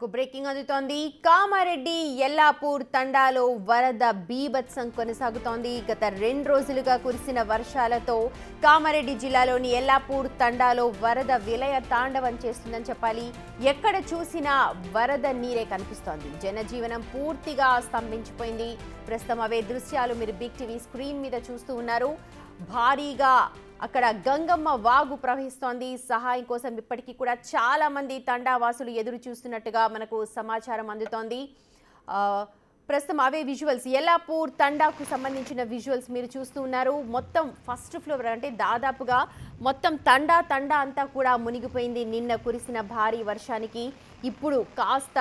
Breaking అందుతోంది. కామారెడ్డి యెల్లాపూర్ తండాలో వరద బీభత్సం కొనసాగుతోంది. గత 2 రోజులుగా కురిసిన వర్షాలతో కామారెడ్డి జిల్లాలోని యెల్లాపూర్ తండాలో వరద విలయ తాండవం చేస్తుందని చెప్పాలి. ఎక్కడ చూసినా వరద నీరే కనిపిస్తోంది. జనజీవనం పూర్తిగా స్తంభించిపోయింది. ప్రస్తుతం అవే దృశ్యాలు మీరు బిగ్ టీవీ స్క్రీన్ మీద చూస్తూ ఉన్నారు. భారీగా అక్కడ గంగమ్మ వాగు ప్రవహిస్తోంది. సహాయం కోసం ఇప్పటికీ కూడా చాలా మంది తండావాసులు ఎదురు చూస్తున్నట్టుగా మనకు సమాచారం అందుతోంది. ప్రస్తుతం అవే విజువల్స్, యెల్లాపూర్ తండాకు సంబంధించిన విజువల్స్ మీరు చూస్తూ ఉన్నారు. మొత్తం ఫస్ట్ ఫ్లోర్ అంటే దాదాపుగా మొత్తం తండా అంతా కూడా మునిగిపోయింది నిన్న కురిసిన భారీ వర్షానికి. ఇప్పుడు కాస్త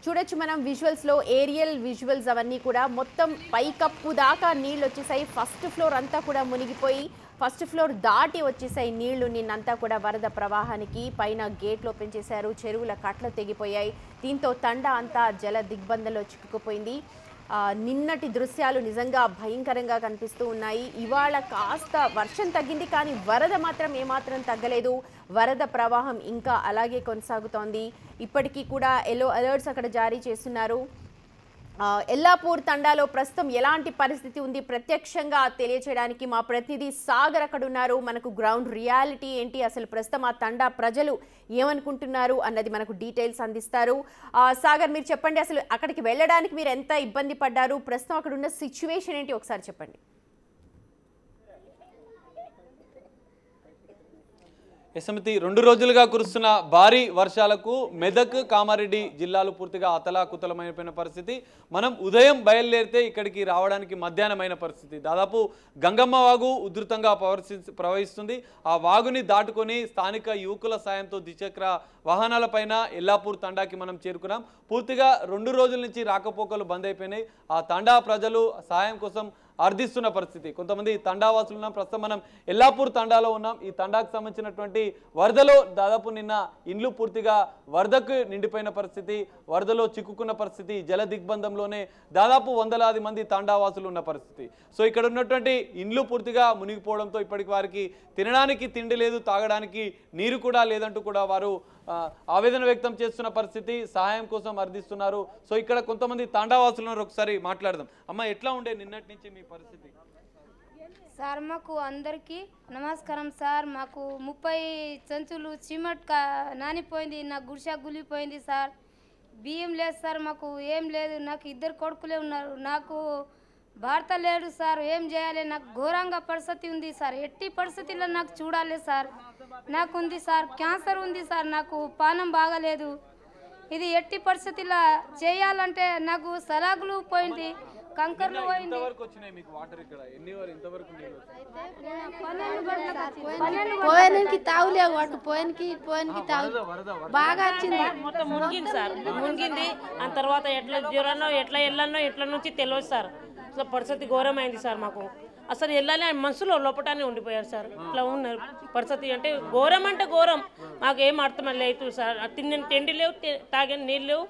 చూడొచ్చు మనం విజువల్స్లో, ఏరియల్ విజువల్స్ అవన్నీ కూడా మొత్తం పైకప్పు దాకా నీళ్ళు వచ్చేసాయి. ఫస్ట్ ఫ్లోర్ అంతా కూడా మునిగిపోయి ఫస్ట్ ఫ్లోర్ దాటి వచ్చేసాయి నీళ్లు. నిన్నంతా కూడా వరద ప్రవాహానికి పైన గేట్లు ఓపెన్ చేశారు. చెరువుల కట్లు తెగిపోయాయి. దీంతో తండా అంతా జల దిగ్బంధంలో చిక్కుకుపోయింది. నిన్నటి దృశ్యాలు నిజంగా భయంకరంగా కనిపిస్తూ ఉన్నాయి. ఇవాళ కాస్త వర్షం తగ్గింది, కానీ వరద మాత్రం ఏమాత్రం తగ్గలేదు. వరద ప్రవాహం ఇంకా అలాగే కొనసాగుతోంది. ఇప్పటికీ కూడా ఎల్లో అలర్ట్స్ అక్కడ జారీ చేస్తున్నారు. యెల్లాపూర్ తండాలో ప్రస్తుతం ఎలాంటి పరిస్థితి ఉంది ప్రత్యక్షంగా తెలియచేయడానికి మా ప్రతినిధి సాగర్ అక్కడ ఉన్నారు. మనకు గ్రౌండ్ రియాలిటీ ఏంటి, అసలు ప్రస్తుతం ఆ తండా ప్రజలు ఏమనుకుంటున్నారు అన్నది మనకు డీటెయిల్స్ అందిస్తారు. సాగర్, మీరు చెప్పండి, అసలు అక్కడికి వెళ్ళడానికి మీరు ఎంత ఇబ్బంది పడ్డారు, ప్రస్తుతం అక్కడ ఉన్న సిచ్యువేషన్ ఏంటి ఒకసారి చెప్పండి. యశమతి, 2 రోజులుగా కురుస్తున్న భారీ వర్షాలకు మెదక్, కామారెడ్డి జిల్లాలు పూర్తిగా అతలాకుతలమైపోయిన పరిస్థితి. మనం ఉదయం బయలుదేరితే ఇక్కడికి రావడానికి మధ్యాహ్నమైన పరిస్థితి. దాదాపు గంగమ్మ వాగు ఉధృతంగా ప్రవహిస్తుంది. ఆ వాగుని దాటుకొని స్థానిక యువకుల సాయంతో ద్విచక్ర వాహనాలపైన యెల్లాపూర్ తండాకి మనం చేరుకున్నాం. పూర్తిగా 2 రోజుల నుంచి రాకపోకలు బంద్ అయిపోయినాయి. ఆ తండా ప్రజలు సహాయం కోసం అర్థిస్తున్న పరిస్థితి. కొంతమంది తండావాసులు ఉన్నాం. ప్రస్తుతం మనం యెల్లాపూర్ తండాలో ఉన్నాం. ఈ తండాకు సంబంధించినటువంటి వరదలో దాదాపు నిన్న ఇండ్లు పూర్తిగా వరదకు నిండిపోయిన పరిస్థితి, వరదలో చిక్కుకున్న పరిస్థితి. జల దిగ్బంధంలోనే దాదాపు వందలాది మంది తండావాసులు ఉన్న పరిస్థితి. సో ఇక్కడ ఉన్నటువంటి ఇండ్లు పూర్తిగా మునిగిపోవడంతో ఇప్పటికి వారికి తినడానికి తిండి లేదు, తాగడానికి నీరు కూడా లేదంటూ కూడా వారు ఆవేదన వ్యక్తం చేస్తున్న పరిస్థితి. సహాయం కోసం అర్థిస్తున్నారు. సో ఇక్కడ కొంతమంది తాండావాసులను ఒకసారి మాట్లాడదాం. అమ్మ, ఎట్లా ఉండే నిన్నటి నుంచి మీ పరిస్థితి? సార్, మాకు అందరికీ నమస్కారం సార్. మాకు 30 సంచులు సిమెంట్ నానిపోయింది. నాకు గుడిసె గులిపోయింది సార్. బియ్యం లేదు సార్, మాకు ఏం లేదు. నాకు 2 కొడుకులే ఉన్నారు. నాకు భర్త లేడు సార్. ఏం చేయాలి? నాకు ఘోరంగా పరిస్థితి ఉంది సార్. ఎట్టి పరిస్థితుల్లో నాకు చూడాలి సార్. నాకు ఉంది సార్, క్యాన్సర్ ఉంది సార్. నాకు పానం బాగలేదు. ఇది ఎట్టి పరిస్థితుల్లో చేయాలంటే నాకు సలాగులు పోయింది, కంకర్లు పోయింది. పోయానికి తాగులేవు, అటు పోయానికి తాగు బాగా వచ్చింది. మొత్తం మునిగింది సార్, మునిగింది. ఆ తర్వాత ఎట్లా జ్వరనో ఎట్లా వెళ్ళానో ఎట్లా నుంచి తెలియదు సార్. అసలు పరిస్థితి ఘోరమైంది సార్. మాకు అసలు వెళ్ళాలి మనసులో లోపటానే ఉండిపోయారు సార్. ఇట్లా ఉన్నారు పరిస్థితి. అంటే ఘోరం. మాకు ఏం అర్థం లేదు సార్. తిన్న తిండి లేవు, తాగిన నీళ్ళు లేవు.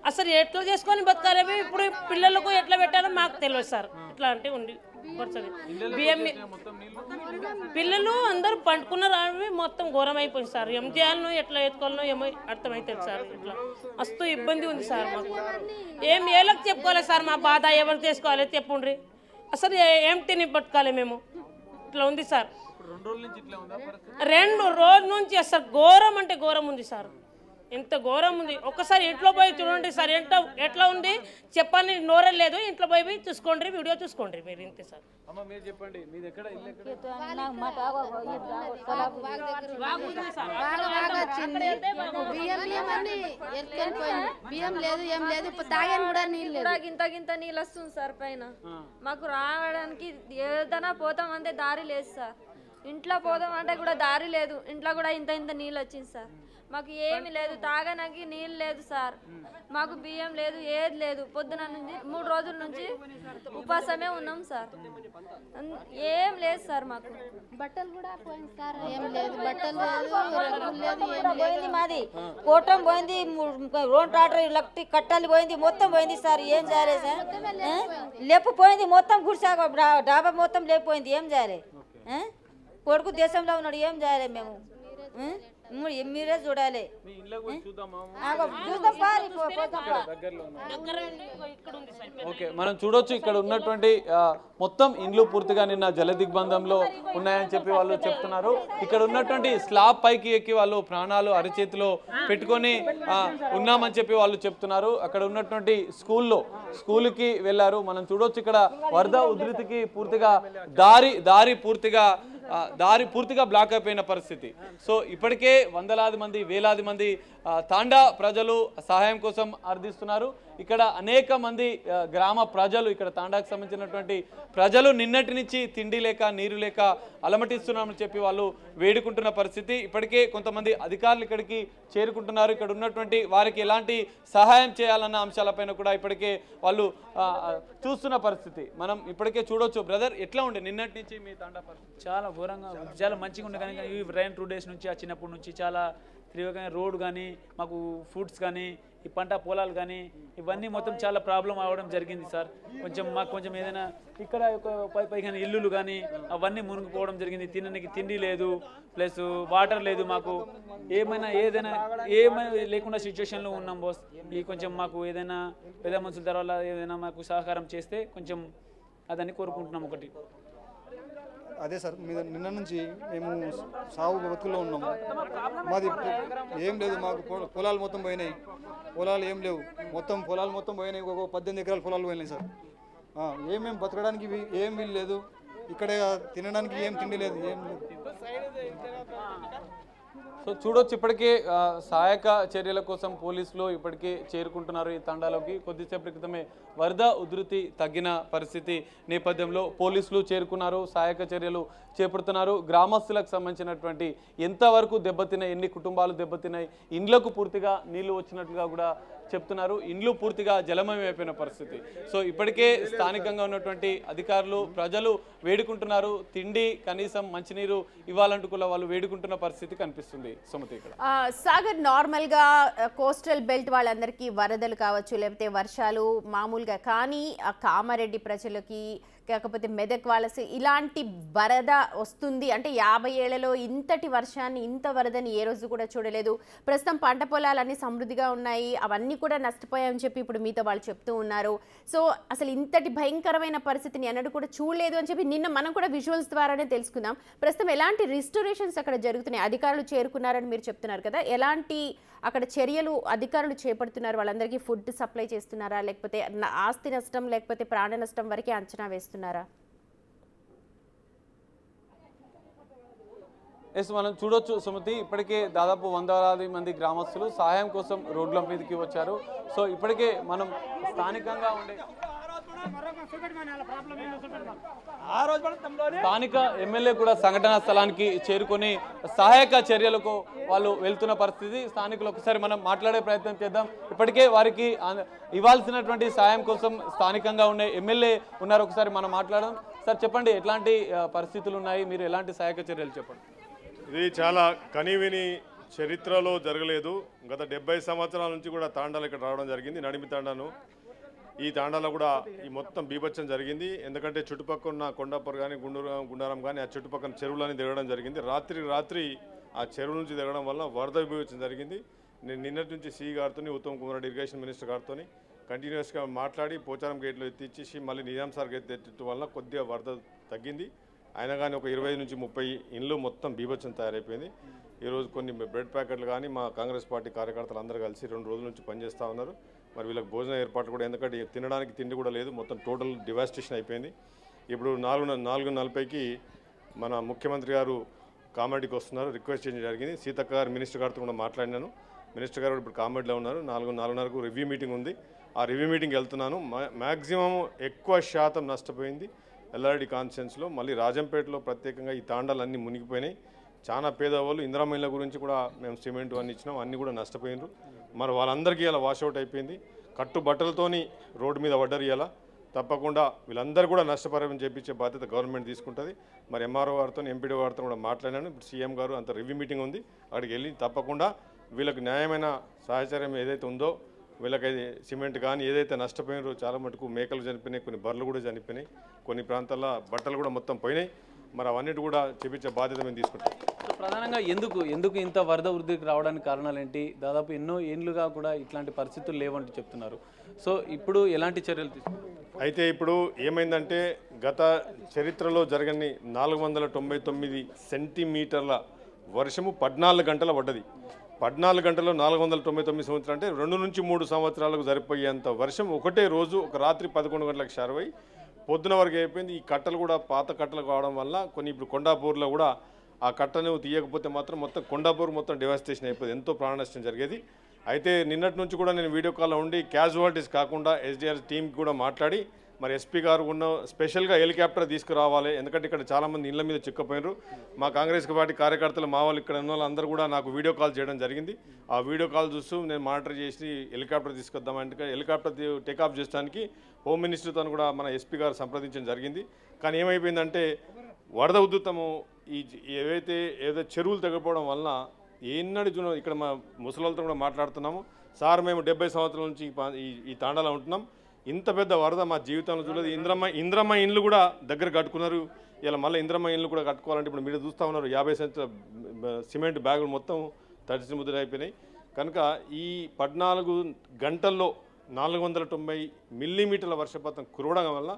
అసలు ఎట్లా చేసుకొని బతకాలేమో, ఇప్పుడు పిల్లలకు ఎట్లా పెట్టాలో మాకు తెలియదు సార్. ఇట్లా అంటే ఉండి పరిస్థితి. బియ్యం పిల్లలు అందరూ పండుకున్నారు. మొత్తం ఘోరం అయిపోయింది సార్. ఏం చేయాలనో ఎట్లా ఎత్తుకోవాలనో ఏమో అర్థమవుతుంది సార్. ఇట్లా మస్తు ఇబ్బంది ఉంది సార్. మాకు ఏం ఏళ్ళకి చెప్పుకోవాలి సార్. మా బాధ ఎవరు చేసుకోవాలి చెప్పుండ్రి. అసలు ఏం తిని పట్టుకోవాలి మేము. ఇట్లా ఉంది సార్. 2 రోజుల నుంచి అసలు ఘోరం అంటే ఘోరం ఉంది సార్. ఎంత ఘోరం ఉంది. ఒక్కసారి ఇంట్లో పోయి చూడండి సార్. ఎట్లా ఉంది చెప్పని నోరే లేదు. ఇంట్లో పోయి చూసుకోండి, వీడియో చూసుకోండి మీరు. ఇంతే సార్. బియ్యం లేదు, ఏం లేదు. తాగాను కూడా నీళ్ళు గింత నీళ్ళు వస్తుంది సార్ పైన. మాకు రావడానికి ఏదైనా పోతామంటే దారి లేదు సార్. ఇంట్లో పోదామంటే కూడా దారి లేదు. ఇంట్లో కూడా ఇంత నీళ్ళు వచ్చింది సార్. మాకు ఏమి లేదు, తాగడానికి నీళ్ళు లేదు సార్. మాకు బియ్యం లేదు, ఏది లేదు. పొద్దున నుంచి 3 రోజుల నుంచి ఉపాసమే ఉన్నాం సార్. ఏం లేదు సార్. మాకు బట్టలు కూడా పోయింది సార్. ఏం లేదు, బట్టలు పోయింది. మాది కోటం పోయింది, రోడ్ టాటర్ ఎలక్ట్రిక్ కట్టాలి పోయింది, మొత్తం పోయింది సార్. ఏం చేయాలి సార్? లేకపోయింది మొత్తం. గుడిసాగ డాబా మొత్తం లేకపోయింది. ఏం చేయాలి? కొడుకు దేశంలో ఉన్నాడు, ఏం చేయాలి మేము? మీరే చూడాలి. మీ ఇంట్లోకి వచ్చి చూద్దామా? చూద్దాం పారి దగ్గరలో ఓకే, మనం చూడొచ్చు ఇక్కడ ఉన్నటువంటి మొత్తం ఇండ్లు పూర్తిగా నిన్న జల దిగ్బంధంలో ఉన్నాయని చెప్పి వాళ్ళు చెప్తున్నారు. ఇక్కడ ఉన్నటువంటి స్లాబ్ పైకి ఎక్కి వాళ్ళు ప్రాణాలు అరచేతిలో పెట్టుకొని ఉన్నామని చెప్పి వాళ్ళు చెప్తున్నారు. అక్కడ ఉన్నటువంటి స్కూల్కి వెళ్ళారు. మనం చూడొచ్చు ఇక్కడ వరద ఉధృతికి పూర్తిగా దారి పూర్తిగా బ్లాక్ అయిపోయిన పరిస్థితి. సో ఇప్పటికే వందలాది మంది వేలాది మంది తాండా ప్రజలు సహాయం కోసం అర్థిస్తున్నారు. ఇక్కడ అనేక మంది గ్రామ ప్రజలు ఇక్కడ తాండాకు సంబంధించినటువంటి ప్రజలు నిన్నటి నుంచి తిండి లేక నీరు లేక అలమటిస్తున్నామని చెప్పి వాళ్ళు వేడుకుంటున్న పరిస్థితి. ఇప్పటికే కొంతమంది అధికారులు ఇక్కడికి చేరుకుంటున్నారు. ఇక్కడ ఉన్నటువంటి వారికి ఎలాంటి సహాయం చేయాలన్న అంశాలపైన కూడా ఇప్పటికే వాళ్ళు చూస్తున్న పరిస్థితి మనం ఇప్పటికే చూడొచ్చు. బ్రదర్, ఎట్లా ఉండే నిన్నటి నుంచి మీ తాండా పరిస్థితి? చాలా ఘోరంగా, చాలా మంచిగా ఉండే. కానీ ఈ రైన్ 2 days నుంచి చిన్నప్పటి నుంచి చాలా తీవ్రంగా రోడ్ కానీ మాకు ఫుడ్స్ కానీ ఈ పంట పొలాలు కానీ ఇవన్నీ మొత్తం చాలా ప్రాబ్లం అవ్వడం జరిగింది సార్. మాకు కొంచెం ఏదైనా ఇక్కడ ఒక పైగా ఇల్లులు కానీ అవన్నీ మునిగిపోవడం జరిగింది. తినడానికి తిండి లేదు, ప్లస్ వాటర్ లేదు. మాకు ఏమైనా లేకుండా సిచ్యువేషన్లో ఉన్నాం బాస్. ఈ కొంచెం మాకు ఏదైనా పెద్ద మనుషుల తర్వాత ఏదైనా మాకు సహకారం చేస్తే కొంచెం అదని కోరుకుంటున్నాం. ఒకటి అదే సార్, నిన్న నుంచి మేము సాగు బతుకుల్లో ఉన్నాము. మాది ఏం లేదు, మాకు పొలాలు మొత్తం పోయినాయి. పొలాలు ఏం లేవు, పొలాలు మొత్తం పోయినాయి. ఒక 18 ఎకరాల పొలాలు పోయినాయి సార్. ఏమేమి బతకడానికి ఏం వీలు లేదు. ఇక్కడ తినడానికి ఏం తిండి లేదు, ఏం లేదు. సో చూడొచ్చు ఇప్పటికే సహాయక చర్యల కోసం పోలీసులు ఇప్పటికే చేరుకుంటున్నారు ఈ తండాలోకి. కొద్దిసేపటి క్రితమే వరద ఉధృతి తగ్గిన పరిస్థితి నేపథ్యంలో పోలీసులు చేరుకున్నారు, సహాయక చర్యలు చేపడుతున్నారు. గ్రామస్తులకు సంబంధించినటువంటి ఎంతవరకు దెబ్బతిన్నాయి, ఎన్ని కుటుంబాలు దెబ్బతిన్నాయి, ఇండ్లకు పూర్తిగా నీళ్లు వచ్చినట్లుగా కూడా చెప్తున్నారు. ఇండ్లు పూర్తిగా జలమయం అయిపోయిన పరిస్థితి. సో ఇప్పటికే స్థానికంగా ఉన్నటువంటి అధికారులు ప్రజలు వేడుకుంటున్నారు. తిండి కనీసం మంచినీరు ఇవ్వాలంటూ కూడా వాళ్ళు వేడుకుంటున్న పరిస్థితి కనిపిస్తుంది. సుమతి, ఇక్కడ సాగర్ నార్మల్ గా కోస్టల్ బెల్ట్ వాళ్ళందరికీ వరదలు కావచ్చు, లేకపోతే వర్షాలు మామూలుగా, కానీ కామారెడ్డి ప్రజలకి కాకపోతే మెదక్ వాళ్ళకి ఇలాంటి వరద వస్తుంది అంటే 50 ఏళ్లలో ఇంతటి వర్షాన్ని, ఇంత వరదని ఏ రోజు కూడా చూడలేదు. ప్రస్తుతం పంట పొలాలన్నీ సమృద్ధిగా ఉన్నాయి, అవన్నీ కూడా నష్టపోయాయని చెప్పి ఇప్పుడు మీతో వాళ్ళు చెప్తూ ఉన్నారు. సో అసలు ఇంతటి భయంకరమైన పరిస్థితిని ఎన్నడూ కూడా చూడలేదు అని చెప్పి నిన్న మనం కూడా విజువల్స్ ద్వారానే తెలుసుకుందాం. ప్రస్తుతం ఎలాంటి రిస్టోరేషన్స్ అక్కడ జరుగుతున్నాయి? అధికారులు చేరుకున్నారని మీరు చెప్తున్నారు కదా, ఎలాంటి అక్కడ చర్యలు అధికారులు చేపడుతున్నారు? వాళ్ళందరికీ ఫుడ్ సప్లై చేస్తున్నారా, లేకపోతే ఆస్తి నష్టం లేకపోతే ప్రాణ నష్టం వరకే అంచనా వేస్తున్నారా? ఎస్, మనం చూడొచ్చు సుమతి, ఇప్పటికే దాదాపు 100 మంది గ్రామస్తులు సహాయం కోసం రోడ్ల మీదకి వచ్చారు. సో ఇప్పటికే మనం స్థానికంగా ఉండే స్థానిక ఎమ్మెల్యే కూడా సంఘటనా స్థలానికి చేరుకొని సహాయక చర్యలకు వాళ్ళు వెళ్తున్న పరిస్థితి. స్థానికులు ఒకసారి మనం మాట్లాడే ప్రయత్నం చేద్దాం. ఇప్పటికే వారికి ఇవ్వాల్సినటువంటి సాయం కోసం స్థానికంగా ఉండే ఎమ్మెల్యే ఉన్నారు, ఒకసారి మనం మాట్లాడదాం. సార్ చెప్పండి, ఎట్లాంటి పరిస్థితులు ఉన్నాయి, మీరు ఎలాంటి సహాయక చర్యలు చెప్పండి. ఇది చాలా కనీవిని చరిత్రలో జరగలేదు. గత 70 సంవత్సరాల నుంచి కూడా తాండాలు ఇక్కడ రావడం జరిగింది. నడిమి తాండాను, ఈ తాండాలో కూడా ఈ మొత్తం బీభత్సం జరిగింది. ఎందుకంటే చుట్టుపక్కల ఉన్న కొండాపూర్ కానీ గుండారం కానీ ఆ చుట్టుపక్కల చెరువులని తిరగడం జరిగింది. రాత్రి ఆ చెరువు నుంచి తిరగడం వల్ల వరద బీభత్సం జరిగింది. నేను నిన్నటి నుంచి సి గారితో, ఉత్తమ్ కుమార్ రెడ్డి ఇరిగేషన్ మినిస్టర్ గారితో కంటిన్యూస్గా మాట్లాడి పోచారం గేట్లు ఎత్తిచ్చేసి మళ్ళీ నిజాం సార్ గేట్ ఎత్తడం వల్ల కొద్దిగా వరద తగ్గింది. అయినా కానీ ఒక 20 నుంచి 30 ఇండ్లు మొత్తం బీభత్సం తయారైపోయింది. ఈరోజు కొన్ని బ్రెడ్ ప్యాకెట్లు కానీ మా కాంగ్రెస్ పార్టీ కార్యకర్తలు అందరూ కలిసి 2 రోజుల నుంచి పనిచేస్తూ ఉన్నారు. మరి వీళ్ళకి భోజన ఏర్పాట్లు కూడా, ఎందుకంటే తినడానికి తిండి కూడా లేదు, మొత్తం టోటల్ డివాస్టేషన్ అయిపోయింది. ఇప్పుడు 4:40కి మన ముఖ్యమంత్రి గారు కామెడీకి వస్తున్నారు, రిక్వెస్ట్ చేయడం జరిగింది. సీతక్క గారు మినిస్టర్ గారితో కూడా మాట్లాడినాను. మినిస్టర్ గారు ఇప్పుడు కామెడీలో ఉన్నారు. 4:30కు రివ్యూ మీటింగ్ ఉంది. ఆ రివ్యూ మీటింగ్కి వెళ్తున్నాను. మ్యాక్సిమం ఎక్కువ శాతం నష్టపోయింది ఎల్ఆర్డి కాన్స్టిట్యున్సీలో. మళ్ళీ రాజంపేటలో ప్రత్యేకంగా ఈ తాండాలన్నీ మునిగిపోయినాయి. చాలా పేదవాళ్ళు, ఇందిరామిళ్ళ గురించి కూడా మేము సిమెంట్ అన్ని ఇచ్చినాం, అన్నీ కూడా నష్టపోయినారు. మరి వాళ్ళందరికీ ఇలా వాషౌట్ అయిపోయింది. కట్టు బట్టలతోని రోడ్డు మీద పడ్డారు. ఇలా తప్పకుండా వీళ్ళందరూ కూడా నష్టపరిహారం చేయించే బాధ్యత గవర్నమెంట్ తీసుకుంటుంది. మరి ఎంఆర్ఓ గారితో, ఎంపీడీ గారితో కూడా మాట్లాడాను. ఇప్పుడు సీఎం గారు అంత రివ్యూ మీటింగ్ ఉంది, అక్కడికి వెళ్ళి తప్పకుండా వీళ్ళకి న్యాయమైన సహచర్యం ఏదైతే ఉందో, వీళ్ళకైతే సిమెంట్ కానీ ఏదైతే నష్టపోయినారో, చాలా మటుకు మేకలు చనిపోయినాయి, కొన్ని బర్రెలు కూడా చనిపోయినాయి, కొన్ని ప్రాంతాల్లో బట్టలు కూడా మొత్తం పోయినాయి. మరి అవన్నిటి కూడా చేపించే బాధ్యత మేము తీసుకుంటాం. ప్రధానంగా ఎందుకు ఇంత వరద వృద్ధికి రావడానికి కారణాలు ఏంటి? దాదాపు ఎన్నో ఏళ్ళుగా కూడా ఇట్లాంటి పరిస్థితులు లేవంటూ చెప్తున్నారు. సో ఇప్పుడు ఎలాంటి చర్యలు తీసుకుంటారు? అయితే ఇప్పుడు ఏమైందంటే గత చరిత్రలో జరగని 499 సెంటీమీటర్ల వర్షము 14 గంటల పడ్డది. 14 గంటల్లో 499 సంవత్సరాలు అంటే 2 నుంచి 3 సంవత్సరాలకు సరిపోయేంత వర్షం ఒకటే రోజు ఒక రాత్రి 11 గంటలకు షారువై పొద్దున వరకు అయిపోయింది. ఈ కట్టలు కూడా పాత కట్టలు కావడం వల్ల కొన్ని ఇప్పుడు కొండాపూర్లో కూడా ఆ కట్టను తీయకపోతే మాత్రం మొత్తం కొండాపూర్ మొత్తం డివాస్టేషన్ అయిపోయింది, ఎంతో ప్రాణ నష్టం జరిగేది. అయితే నిన్నటి నుంచి కూడా నేను వీడియో కాల్లో ఉండి క్యాజువాలిటీస్ కాకుండా ఎస్డిఆర్ టీంకి కూడా మాట్లాడి మరి ఎస్పీ గారు ఉన్న స్పెషల్గా హెలికాప్టర్ తీసుకురావాలి, ఎందుకంటే ఇక్కడ చాలామంది ఇళ్ల మీద చిక్కపోయినారు. మా కాంగ్రెస్ పార్టీ కార్యకర్తలు మా వాళ్ళు ఇక్కడ ఉన్న వాళ్ళందరూ కూడా నాకు వీడియో కాల్ చేయడం జరిగింది. ఆ వీడియో కాల్ చూస్తూ నేను మానిటర్ చేసి హెలికాప్టర్ తీసుకొద్దామంటే హెలికాప్టర్ టేకాఫ్ చేయడానికి హోమ్ మినిస్టర్తో కూడా మన ఎస్పీ గారు సంప్రదించడం జరిగింది. కానీ ఏమైపోయిందంటే వరద ఉధృతము ఏదో చెరువులు తగ్గిపోవడం వలన ఎన్నడి జూన్ ఇక్కడ మా ముసలితో కూడా మాట్లాడుతున్నాము. సార్ మేము 70 సంవత్సరాల నుంచి ఈ తాండాలో ఉంటున్నాం, ఇంత పెద్ద వరద మా జీవితంలో చూడలేదు. ఇంద్రమ్మ ఇండ్లు కూడా దగ్గర కట్టుకున్నారు. ఇలా మళ్ళీ ఇంద్రమ్మ ఇండ్లు కూడా కట్టుకోవాలంటే ఇప్పుడు మీరు చూస్తూ ఉన్నారు 50 సెంట్ల సిమెంట్ బ్యాగులు మొత్తం తడిసి ముద్రైపోయినాయి. కనుక ఈ 14 గంటల్లో 490 మిల్లీమీటర్ల వర్షపాతం కురవడం వల్ల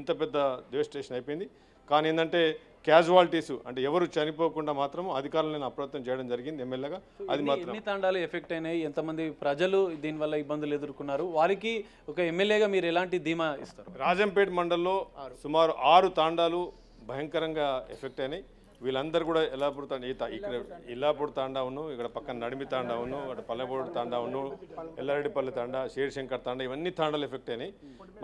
ఇంత పెద్ద డెవస్టేషన్ అయిపోయింది. కానీ ఏంటంటే క్యాజువాలిటీస్ అంటే ఎవరు చనిపోకుండా మాత్రం అధికారులను అప్రమత్తం చేయడం జరిగింది ఎమ్మెల్యేగా. అది మాత్రం ఎన్ని తాండాలు ఎఫెక్ట్ అయినాయి, ఎంతమంది ప్రజలు దీనివల్ల ఇబ్బందులు ఎదుర్కొన్నారు, వారికి ఒక ఎమ్మెల్యేగా మీరు ఎలాంటి ధీమా ఇస్తారు? రాజంపేట మండలంలో సుమారు 6 తాండాలు భయంకరంగా ఎఫెక్ట్ అయినాయి. వీళ్ళందరూ కూడా ఎల్లాపూర్ ఇక్కడ ఇల్లాపూర్ తాండా ఉన్ను, ఇక్కడ పక్కన నడిమి తాండా ఉన్ను, ఇక్కడ పల్లెపూడి తాండా ఉన్ను, ఎల్లారెడ్డిపల్లి తాండా, శేర్శంకర్ తాండా, ఇవన్నీ తాండాలు ఎఫెక్ట్ అయినాయి.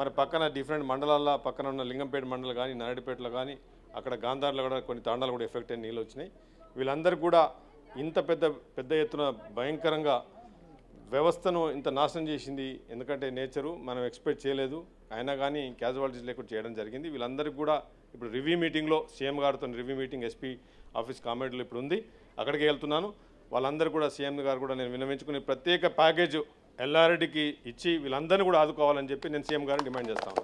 మరి పక్కన డిఫరెంట్ మండలాల్లో పక్కన ఉన్న లింగంపేట మండలం కానీ నాయుడుపేటలో కానీ అక్కడ గాంధార్లో కూడా కొన్ని తాండాలు కూడా ఎఫెక్ట్ అయిన నీళ్ళు వచ్చినాయి. వీళ్ళందరూ కూడా ఇంత పెద్ద ఎత్తున భయంకరంగా వ్యవస్థను ఇంత నాశనం చేసింది. ఎందుకంటే నేచరు మనం ఎక్స్పెక్ట్ చేయలేదు, అయినా కానీ క్యాజువాలిటీస్ లేకుండా చేయడం జరిగింది. వీళ్ళందరికీ కూడా ఇప్పుడు రివ్యూ మీటింగ్లో సీఎం గారితో రివ్యూ మీటింగ్ ఎస్పీ ఆఫీస్ కామెంట్లో ఇప్పుడు ఉంది, అక్కడికి వెళ్తున్నాను. వాళ్ళందరూ కూడా సీఎం గారు కూడా నేను విన్నవించుకుని ప్రత్యేక ప్యాకేజ్ ఎల్ఆర్డీకి ఇచ్చి వీళ్ళందరినీ కూడా ఆదుకోవాలని చెప్పి నేను సీఎం గారిని డిమాండ్ చేస్తాను.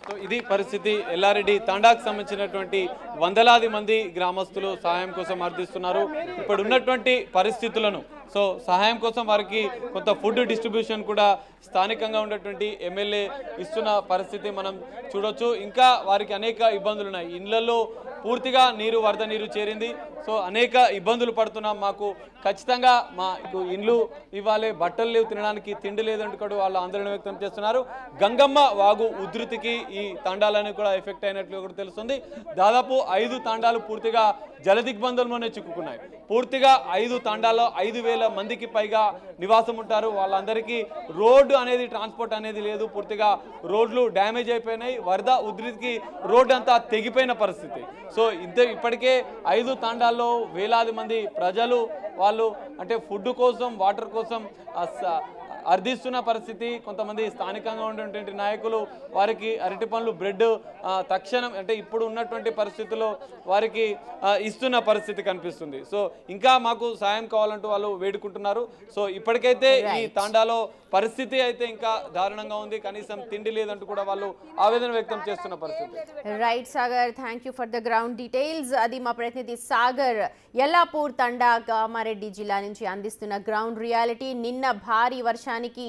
సో ఇది పరిస్థితి. ఎల్లారెడ్డి తాండాకు సంబంధించినటువంటి వందలాది మంది గ్రామస్తులు సహాయం కోసం అర్థిస్తున్నారు. ఇప్పుడు ఉన్నటువంటి పరిస్థితులను సో సహాయం కోసం వారికి కొంత ఫుడ్ డిస్ట్రిబ్యూషన్ కూడా స్థానికంగా ఉన్నటువంటి ఎమ్మెల్యే ఇస్తున్న పరిస్థితి మనం చూడొచ్చు. ఇంకా వారికి అనేక ఇబ్బందులు ఉన్నాయి. ఇళ్లలో పూర్తిగా వరద నీరు చేరింది. సో అనేక ఇబ్బందులు పడుతున్నాం, మాకు ఖచ్చితంగా మాకు ఇండ్లు ఇవ్వాలి, బట్టలు లేవు, తినడానికి తిండి లేదంటూ కూడా వాళ్ళు ఆందోళన వ్యక్తం చేస్తున్నారు. గంగమ్మ వాగు ఉధృతికి ఈ తాండాలని కూడా ఎఫెక్ట్ అయినట్లు కూడా తెలుస్తుంది. దాదాపు 5 తాండాలు పూర్తిగా జలదిగ్బంధంలోనే చిక్కుకున్నాయి. పూర్తిగా 5 తాండాల్లో 5,000 మందికి పైగా నివాసం ఉంటారు. వాళ్ళందరికీ రోడ్డు అనేది ట్రాన్స్పోర్ట్ అనేది లేదు. పూర్తిగా రోడ్లు డ్యామేజ్ అయిపోయినాయి. వరద ఉధృతికి రోడ్డు అంతా తెగిపోయిన పరిస్థితి. సో ఇప్పటికే 5 తాండాల్లో వేలాది మంది ప్రజలు వాళ్ళు అంటే ఫుడ్ కోసం, వాటర్ కోసం అర్థిస్తున్న పరిస్థితి. కొంతమంది స్థానికంగా ఉన్నటువంటి నాయకులు వారికి అరటి పండ్లు, బ్రెడ్ తక్షణం అంటే ఇప్పుడు ఉన్నటువంటి పరిస్థితుల్లో వారికి ఇస్తున్న పరిస్థితి కనిపిస్తుంది. సో ఇంకా మాకు సాయం కావాలంటూ వాళ్ళు వేడుకుంటున్నారు. సో ఇప్పటికైతే ఈ తాండాలో పరిస్థితి అయితే ఇంకా దారుణంగా ఉంది. కనీసం తిండి లేదంటూ కూడా వాళ్ళు ఆవేదన వ్యక్తం చేస్తున్న పరిస్థితి. Right Sagar, thank you for the ground details. అది మా ప్రతినిధి సాగర్ యల్లాపూర్ తండా కామారెడ్డి జిల్లా నుంచి అందిస్తున్న గ్రౌండ్ రియాలిటీ. నిన్న భారీ వర్షానికి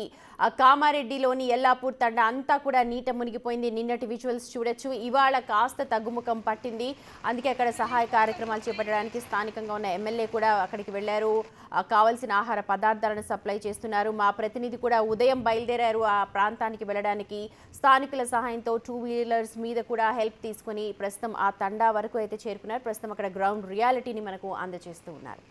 కామారెడ్డిలోని యల్లాపూర్ తండా అంతా కూడా నీట మునిగిపోయింది. నిన్నటి విజువల్స్ చూడొచ్చు. ఇవాళ కాస్త తగ్గుముఖం పట్టింది. అందుకే అక్కడ సహాయ కార్యక్రమాలు చేపట్టడానికి స్థానికంగా ఉన్న ఎమ్మెల్యే కూడా అక్కడికి వెళ్లారు. కావాల్సిన ఆహార పదార్థాలను సప్లై చేస్తున్నారు. మా ప్రతినిధి కూడా ఉదయం బయలుదేరారు ఆ ప్రాంతానికి వెళ్ళడానికి. స్థానికుల సహాయంతో 2 వీలర్స్ మీద కూడా హెల్ప్ తీసుకుని ప్రస్తుతం ఆ తండా వరకు అయితే చేరుకున్నారు. ప్రస్తుతం అక్కడ గ్రౌండ్ రియాలిటీని మనకు అందజేస్తూ ఉన్నారు.